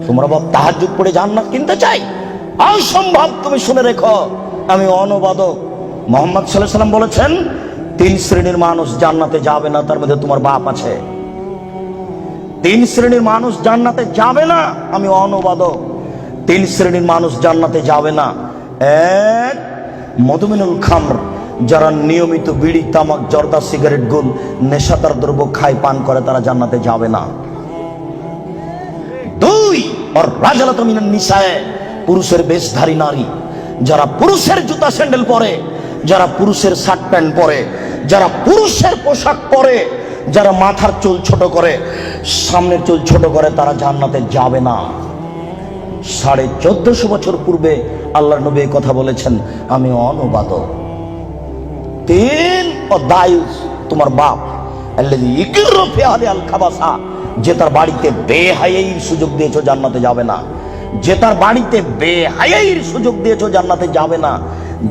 তোমরা বাপ তাহাজ্জুদ পড়ে জান্নাত কিনতে চাই? অসম্ভব। তুমি শুনে রেখো, আমি অনুবাদক। মুহাম্মদ সাল্লাল্লাহু আলাইহি সাল্লাম বলেছেন 3 শ্রেণীর মানুষ জান্নাতে যাবে না, তার মধ্যে তোমার বাপ আছে। 3 শ্রেণীর মানুষ জান্নাতে যাবে না, আমি অনুবাদক। 3 শ্রেণীর মানুষ জান্নাতে যাবে না। এক, মদমিনুল খামর, যারা নিয়মিত বিড়ি, তামাক, জর্দা, সিগারেট, গুল, নেশাদার দ্রব্য খায়, পান করে, তারা জান্নাতে যাবে না। 2, আর রাজালাতু মিনান নিসায়ে, পুরুষের বেশধারী নারী, যারা পুরুষের জুতা স্যান্ডেল পরে, যারা পুরুষের শার্ট প্যান্ট পরে, যারা পুরুষের পোশাক পরে, যারা মাথার চুল ছোট করে, সামনের চুল ছোট করে, তারা জান্নাতে যাবে না। 1450 বছর পূর্বে আল্লাহর নবী এই কথা বলেছেন, আমি অনুবাদক। 3, ও দায়ুস, তোমার বাপ, আল্লাযী ইকরু ফি আহলি আল খাবাসা, যে তার বাড়িতে বেহায়াইর সুযোগ দিয়েছো, জান্নাতে যাবে না। যে তার বাড়িতে বেহায়াইর সুযোগ দিয়েছো, জান্নাতে যাবে না।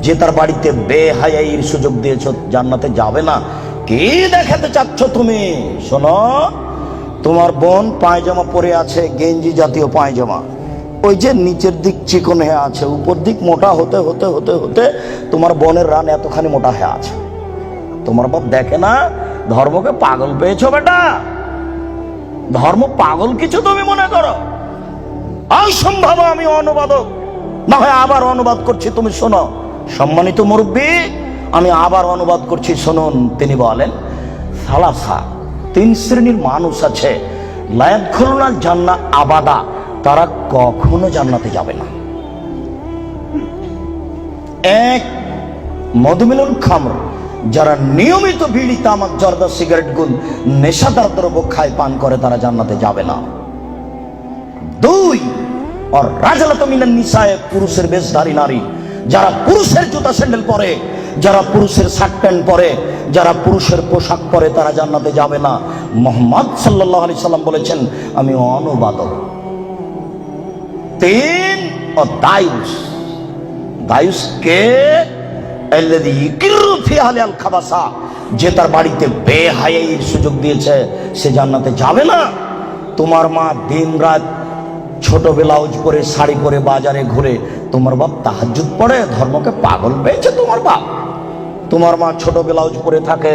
যে তার বাড়িতে বেহায়াইর সুযোগ দিয়েছো, জান্নাতে যাবে না। কি দেখাতে চাচ্ছ তুমি? শোনো, তোমার বোন পায়জামা পরে আছে, গেঞ্জি জাতীয় পায়জামা, ওই যে নিচের দিক চিকন হয়ে আছে, উপর দিক মোটা হতে হতে হতে হতে তোমার বোনের রান এতখানি মোটা হয়ে আছে। তোমার বাপ দেখে না? ধর্মকে পাগল পেয়েছো বেটা? ধর্ম পাগল কিছু তুমি মনে করো? অসম্ভব। আমি অনুবাদক, না হয় আবার অনুবাদ করছি, তুমি শোনো। সম্মানিত মুরব্বী, আমি আবার অনুবাদ করছি, শুনুন। তিনি বলেন, সালাসা, 3 শ্রেণীর মানুষ আছে, লা ইয়াদখুলুনাল জান্নাহ আবাদা, তারা কখনো জান্নাতে যাবে না। 1, মদমিনুল খামর, যারা নিয়মিত বিড়ি, তামাক, জর্দা, সিগারেট, গুল, নেশাদার দ্রব্য খায়, পান করে, তারা জান্নাতে যাবে না। 2, আর রাজালাতু মিনান নিসায়ে, পুরুষের বেশধারী নারী, যারা পুরুষের জুতা স্যান্ডেল পরে, যারা পুরুষের শার্ট প্যান্ট পরে, যারা পুরুষের পোশাক পরে, তারা জান্নাতে যাবে না। মুহাম্মদ সাল্লাল্লাহু আলাইহি সাল্লাম বলেছেন, আমি অনুবাদক। 3, ও দায়ুস, দায়ুস কে? আল্লাযী ইকরু ফি আহলি আল খাবাসা, যে তার বাড়িতে বেহায়াইর সুযোগ দিয়েছে, সে জান্নাতে যাবে না। তোমার মা দিন রাত ছোট ব্লাউজ পরে, শাড়ি পরে বাজারে ঘুরে, তোমার বাপ তাহাজ্জুদ পড়ে, ধর্মকে পাগল পেয়েছে তোমার বাপ। তোমার মা ছোট ব্লাউজ পরে থাকে,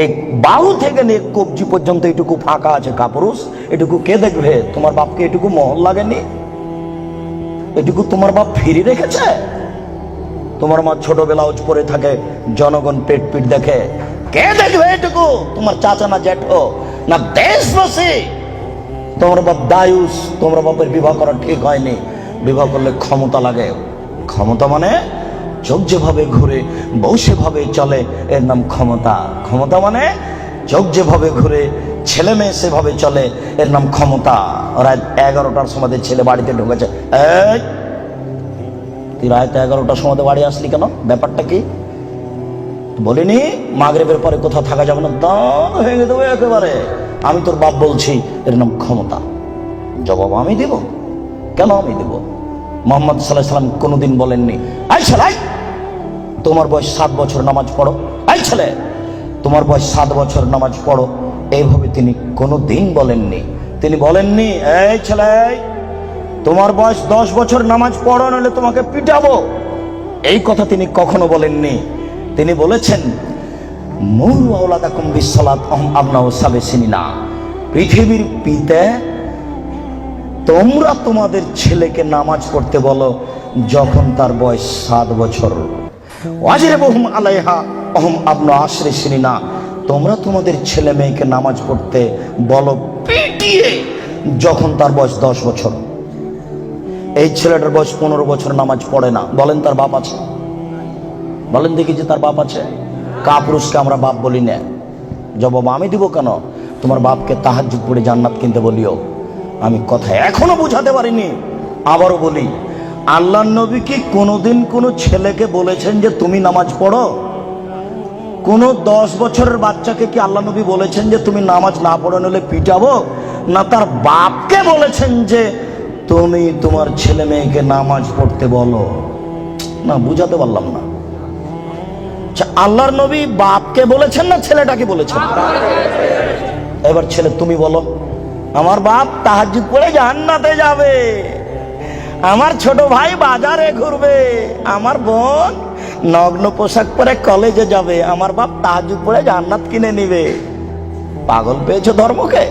এই বাহু থেকে নিয়ে কবজি পর্যন্ত এটুকু ফাঁকা আছে কাপুরুষ, এটুকু কে দেখবে? তোমার বাপকে এটুকু মহল লাগেনি? এটুকু তোমার বাপ ফিরে রেখেছে? তোমার মা ছোট ব্লাউজ পরে থাকে, জনগণ পেট পিট দেখে, কে দেখবে এটুকু? তোমার চাচা না জ্যাঠো না দেশবাসী? তোমার বাপ দায়ুস, তোমার বাপের বিবাহ করা ঠিক হয়নি। বিবাহ করলে ক্ষমতা লাগে। ক্ষমতা মানে চোখ যেভাবে ঘুরে, বউ সেভাবে চলে, এর নাম ক্ষমতা। ক্ষমতা মানে চোখ যেভাবে ঘুরে, ছেলে মেয়ে সেভাবে চলে, এর নাম ক্ষমতা। রাত 11টার সময় ছেলে বাড়িতে ঢুকেছে, এই তুই রাত 11টার সময় বাড়ি আসলি কেন? ব্যাপারটা কি? বলিনি মাগরিবের পরে কোথাও থাকা যাবে না, দান ভেঙে দেবো একেবারে। আমি তোর বাপ বলছি, এর নাম ক্ষমতা। জবাব আমি দেব? কেন আমি দেব? মুহাম্মদ সাল্লাল্লাহু আলাইহি সাল্লাম কোনোদিন বলেননি, এই ছেলে তোমার বয়স 7 বছর, নামাজ পড়ো। এই ছেলে তোমার বয়স 7 বছর, নামাজ পড়ো। এইভাবে তিনি কোনোদিন বলেননি। তিনি বলেননি, এই ছেলে তোমার বয়স 10 বছর, নামাজ পড়ো, নইলে তোমাকে পিটাবো। এই কথা তিনি কখনো বলেননি। তিনি বলেছেন, মুরু আওলাদাকুম বিসসালাত ওয়াহুম আবনাউ সাব'i সিনিনা, পৃথিবীর পিতা তোমরা তোমাদের ছেলেকে নামাজ পড়তে বলো যখন তার বয়স 7 বছর। ওয়াজরিবুহুম আলাইহা ওয়াহুম আবনাউ 10 সিনিনা, তোমরা তোমাদের ছেলে মেয়েকে নামাজ পড়তে বলো পিটিয়ে যখন তার বয়স 10 বছর। এই ছেলেটার বয়স 15 বছর, নামাজ পড়ে না, বলেন তার বাপ আছে? বলেন দেখি যে তার বাপ আছে? কাপুরুষকে আমরা বাপ বলি না। জবাব আমি দিব কেন? তোমার বাপকে তাহাজ্জুদ পড়ে জান্নাত কিনতে বলিও। আমি কথা এখনো বুঝাতে পারিনি, আবারও বলি, আল্লাহর নবী কি কোনোদিন কোনো ছেলেকে বলেছেন যে তুমি নামাজ পড়ো? কোন 10 বছরের বাচ্চাকে কি আল্লাহ নবী বলেছেন যে তুমি নামাজ না পড়ো নইলে পিটাবো? না তার বাপকে বলেছেন যে তুমি তোমার ছেলে মেয়েকে নামাজ পড়তে বলো? না, বুঝাতে পারলাম না। আল্লাহর নবী বাপকে বলেছেন না ছেলেটাকে বলেছেন? এবার ছেলে তুমি বলো, আমার বাপ তাহাজ্জুদ পড়ে জান্নাতে যাবে, আমার ছোট ভাই বাজারে ঘুরবে, আমার বোন নগ্ন পোশাক পরে কলেজে যাবে, আমার বাপ তাহাজ্জুদ পড়ে জান্নাত কিনে নিবে। পাগল পেয়েছো ধর্মকে?